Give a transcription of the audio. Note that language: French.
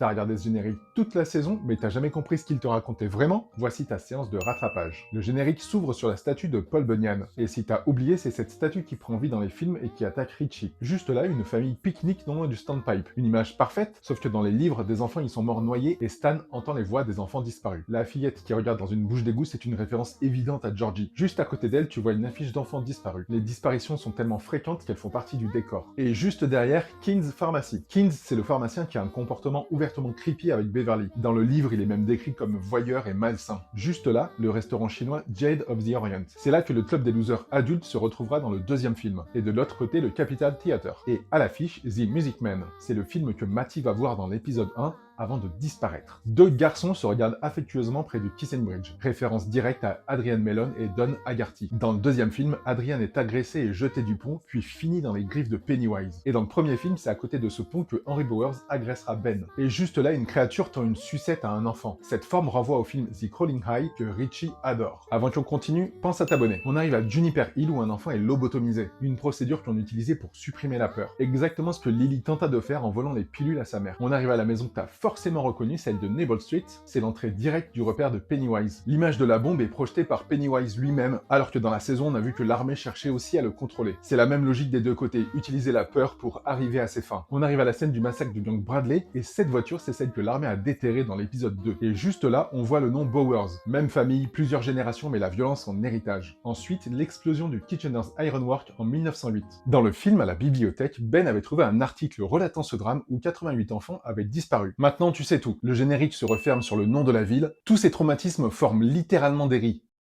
T'as regardé ce générique toute la saison, mais t'as jamais compris ce qu'il te racontait vraiment? Voici ta séance de rattrapage. Le générique s'ouvre sur la statue de Paul Bunyan. Et si t'as oublié, c'est cette statue qui prend vie dans les films et qui attaque Richie. Juste là, une famille pique-nique non loin du standpipe. Une image parfaite, sauf que dans les livres, des enfants y sont morts noyés et Stan entend les voix des enfants disparus. La fillette qui regarde dans une bouche d'égout, c'est une référence évidente à Georgie. Juste à côté d'elle, tu vois une affiche d'enfants disparus. Les disparitions sont tellement fréquentes qu'elles font partie du décor. Et juste derrière, King's Pharmacy. King's, c'est le pharmacien qui a un comportement ouvertement creepy avec Beverly. Dans le livre, il est même décrit comme voyeur et malsain. Juste là, le restaurant chinois Jade of the Orient. C'est là que le club des losers adultes se retrouvera dans le deuxième film. Et de l'autre côté, le Capital Theatre. Et à l'affiche, The Music Man. C'est le film que Matty va voir dans l'épisode 1 avant de disparaître. Deux garçons se regardent affectueusement près du Kiss and Bridge, référence directe à Adrian Mellon et Don Haggerty. Dans le deuxième film, Adrian est agressé et jeté du pont, puis finit dans les griffes de Pennywise. Et dans le premier film, c'est à côté de ce pont que Henry Bowers agressera Ben. Et juste là, une créature tend une sucette à un enfant. Cette forme renvoie au film The Crawling High que Richie adore. Avant qu'on continue, pense à t'abonner. On arrive à Juniper Hill où un enfant est lobotomisé, une procédure qu'on utilisait pour supprimer la peur. Exactement ce que Lily tenta de faire en volant les pilules à sa mère. On arrive à la maison que t'as forcément reconnue, celle de Nable Street, c'est l'entrée directe du repère de Pennywise. L'image de la bombe est projetée par Pennywise lui-même, alors que dans la saison on a vu que l'armée cherchait aussi à le contrôler. C'est la même logique des deux côtés, utiliser la peur pour arriver à ses fins. On arrive à la scène du massacre du gang Bradley, et cette voiture c'est celle que l'armée a déterrée dans l'épisode 2. Et juste là, on voit le nom Bowers. Même famille, plusieurs générations, mais la violence en héritage. Ensuite, l'explosion du Kitchener's Ironwork en 1908. Dans le film, à la bibliothèque, Ben avait trouvé un article relatant ce drame où 88 enfants avaient disparu. Maintenant tu sais tout. Le générique se referme sur le nom de la ville. Tous ces traumatismes forment littéralement des riz.